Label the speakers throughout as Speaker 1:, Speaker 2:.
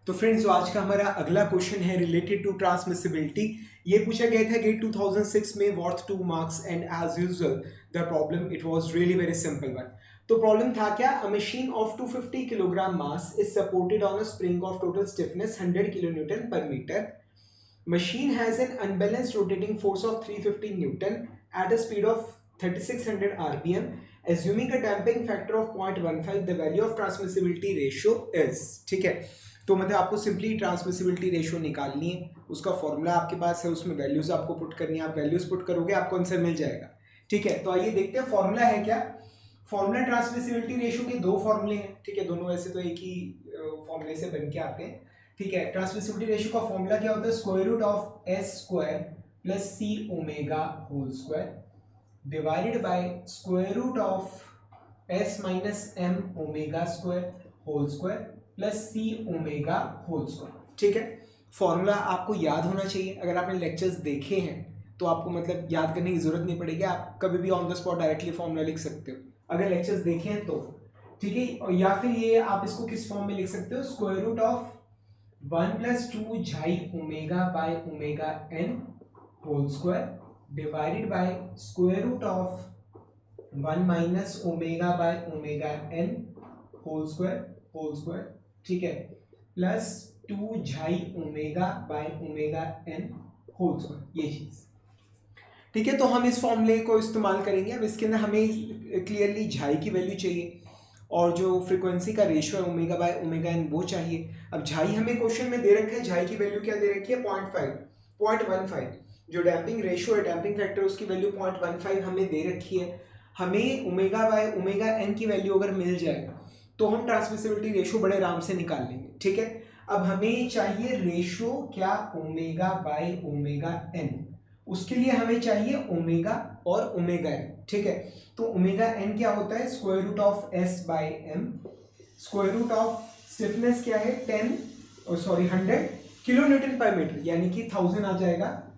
Speaker 1: तो फ्रेंड्स, आज का हमारा अगला क्वेश्चन है रिलेटेड टू ट्रांसमिसिबिलिटी। ये पूछा गया था गेट 2006 में worth 2 marks and as usual the problem it was really very simple one. तो प्रॉब्लम था क्या, a machine of 250 kilogram mass is supported on a spring of total stiffness 100 kilonewton per metre. Machine has an unbalanced rotating force of 350 Newton at a speed of 3600 rpm. Assuming a damping factor of 0.15, the value of transmissibility ratio is। ठीक है, तो मतलब आपको simply transmissibility ratio निकालनी है, उसका formula आपके पास है, उसमें वैल्यूज आपको पुट करनी है, आप वैल्यूज पुट करोगे आपको आंसर मिल जाएगा। ठीक है, तो आइए देखते हैं फॉर्मूला है क्या। फॉर्मूला ट्रांसमिसिबिलिटी रेशियो के दो फॉर्मूले हैं। ठीक है, दोनों वैसे तो एक ही फॉर्मूले से बन के आते हैं। ठीक है, ट्रांसमिसिबिलिटी रेशियो का फॉर्मूला क्या होता है, square root of S square plus C omega whole square divided by square root of S minus M omega square whole square plus C omega whole square. ठीक है, फॉर्मूला आपको याद होना चाहिए। अगर आपने लेक्चर्स देखे हैं तो आपको मतलब याद करने की जरूरत नहीं पड़ेगी, आप कभी भी on the spot directly formula लिख सकते हो अगर लेक्चर्स देखे हैं तो। ठीक है, और या फिर ये आप इसको किस फॉर्म में लिख सकते हो, square root of 1 plus 2 xi omega by omega n whole square divided by square root of 1 minus omega by omega n whole square. ठीक है, plus 2 xi omega by omega n whole square, ये चीज। ठीक है, तो हम इस फॉर्मूले को इस्तेमाल करेंगे। अब इसके अंदर हमें क्लियरली झाई की वैल्यू चाहिए और जो फ्रीक्वेंसी का रेशियो है ओमेगा बाय ओमेगा एन वो चाहिए। अब झाई हमें क्वेश्चन में दे रखा है, झाई की वैल्यू क्या दे रखी है, 0.15। जो डैम्पिंग रेशियो है, डैम्पिंग फैक्टर, उसकी वैल्यू 0.15 हमें दे रखी है। हमें ओमेगा बाय ओमेगा एन की वैल्यू अगर मिल जाए तो हम ट्रांसमिसिबिलिटी रेशियो बड़े आराम से निकाल लेंगे। ठीक है, अब हमें चाहिए रेशियो क्या, ओमेगा बाय ओमेगा एन। उसके लिए हमें चाहिए ओमेगा और ओमेगा एन। ठीक है, तो ओमेगा एन क्या होता है, square root of S by M. Square root of stiffness क्या है, 100 किलो न्यूटन पर मीटर, यानी कि 1000 आ जाएगा।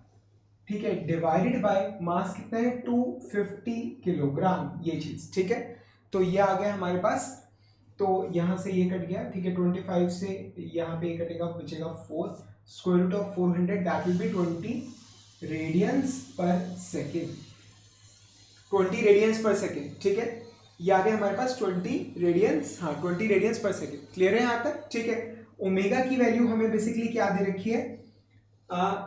Speaker 1: ठीक है, डिवाइडेड बाय मास कितना है, 250 किलोग्राम, ये चीज। ठीक है, तो ये आ गया हमारे पास। तो यहां से ये कट गया। ठीक है, 25 से यहाँ पे ये कटेगा, बचेगा 4। Square root of 400 that will be 20 radians per second. 20 radians per second. ठीक है, ये आ गया हमारे पास 20 रेडियंस, हाँ 20 रेडियंस पर सेकेंड। क्लियर है यहाँ तक। ठीक है, ओमेगा की वैल्यू हमें बेसिकली क्या दे रखी है,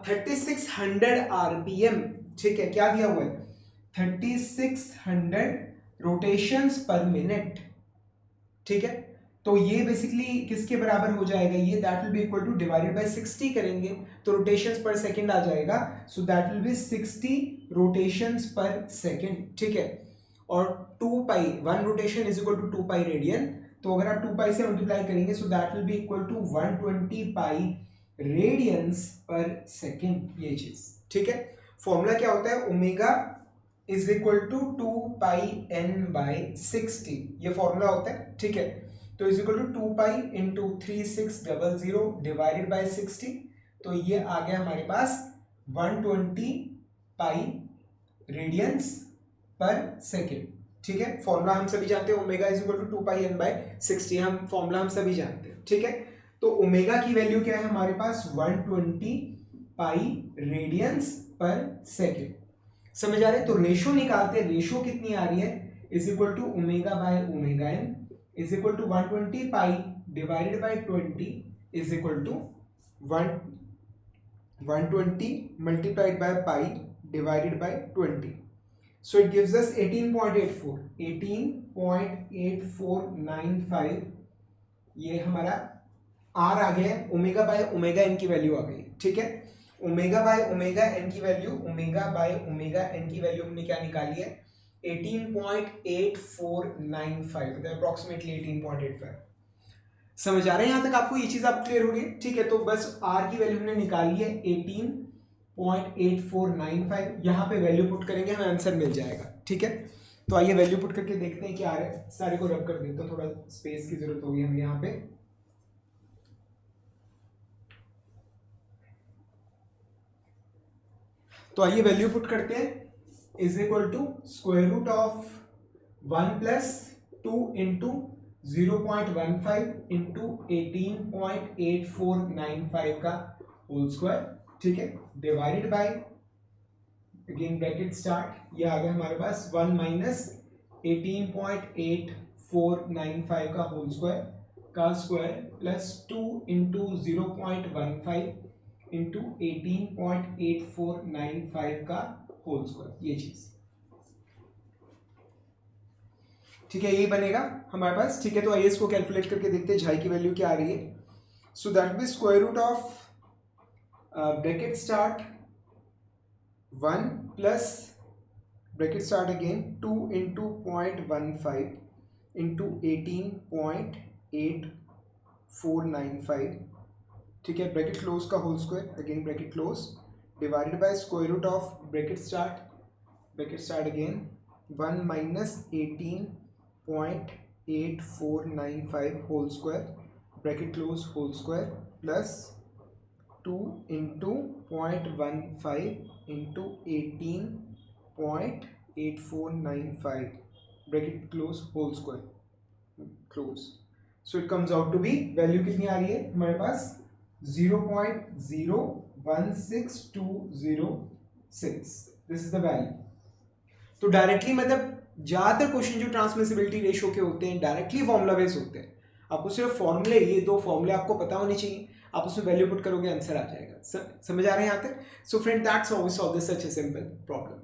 Speaker 1: 3600 आरपीएम। ठीक है, क्या दिया हुआ है, 3600 रोटेशंस पर मिनट। ठीक है, तो ये बेसिकली किसके बराबर हो जाएगा, ये that will be equal to divided by 60 करेंगे तो रोटेशंस पर सेकंड आ जाएगा। So that will be 60 rotations per second. ठीक है, और 2 pi 1 rotation is equal to 2 pi radian, तो अगर आप 2 पाई से मल्टीप्लाई करेंगे so that will be equal to 120 pi radians per second, ये चीज। ठीक है, फॉर्मूला क्या होता है, omega is equal to 2 pi n by 60, ये फॉर्मूला होता है। ठीक है, तो is equal to 2 pi into 3600 divided by 60, तो ये आ गया हमारे पास 120 पाई रेडियंस पर सेकेंड। ठीक है, फॉर्मूला हम सभी जानते हैं, omega is equal to 2 pi n by 60, हम फॉर्मूला हम सभी जानते हैं। ठीक है, तो ओमेगा की वैल्यू क्या है हमारे पास, 120 पाई रेडियंस पर सेकेंड। समझ आ रहे हैं, तो रेशो निकालते हैं, रेशो कितनी आ रही है, is equal to omega by omega n is equal to 120 pi divided by 20 is equal to 120 multiplied by pi divided by 20, so it gives us 18.85 ये हमारा आर आ गया है। ओमेगा बाय ओमेगा एन की वैल्यू आ गई। ठीक है, ओमेगा बाय ओमेगा एन की value, omega by omega n की वैल्यू हमने क्या निकाली है, 18.8495, मतलब अप्रोक्सीमेटली 18.85। समझ आ रहे हैं यहां तक आपको, ये चीज आप क्लियर हो गई। ठीक है, तो बस आर की वैल्यू हमने निकाली है 18.8495, यहां पे वैल्यू पुट करेंगे हमें आंसर मिल जाएगा। ठीक है, तो आइए वैल्यू पुट करके देखते हैं क्या आ रहा है। सारे को रब कर देता हूं, थोड़ा स्पेस की जरूरत होगी हमें यहाँ पे। तो आइए वैल्यू पुट करते हैं, is equal to square root of 1 plus 2 into 0.15 into 18.8495 का होल स्क्वायर, ठीक है, divided by again bracket start, ये आ गया हमारे पास 1 माइनस 18.8495 का होल स्क्वायर का स्क्वायर प्लस 2 इंटू 0.15 इंटू 18.8495 का होल स्क्वायर, ये चीज, ठीक है, यही बनेगा हमारे पास, ठीक है। तो आइए इसको कैलकुलेट करके देखते हैं झाई की वैल्यू क्या आ रही है। So that be square root of bracket start 1 plus bracket start again 2 into 0.15 into 18.8495, ठीक है, ब्रैकेट क्लोज का whole square again bracket close divided by square root of bracket start again 1 minus 18.8495 whole square bracket close whole square plus 2 into 0.15 into 18.8495 bracket close whole square close. So it comes out to be, value कितनी आ रही है हमारे पास 0.016206, this is the value. तो directly मतलब ज्यादातर question जो transmissibility ratio के होते हैं डायरेक्टली फॉर्मूला बेस होते हैं, आपको सिर्फ फॉर्मूले, ये दो फॉर्मूले आपको पता होने चाहिए, आप उसमें वैल्यू पुट करोगे आंसर आ जाएगा। समझ आ रहे हैं यहाँ तक? So friend that's how we solve this such a simple problem.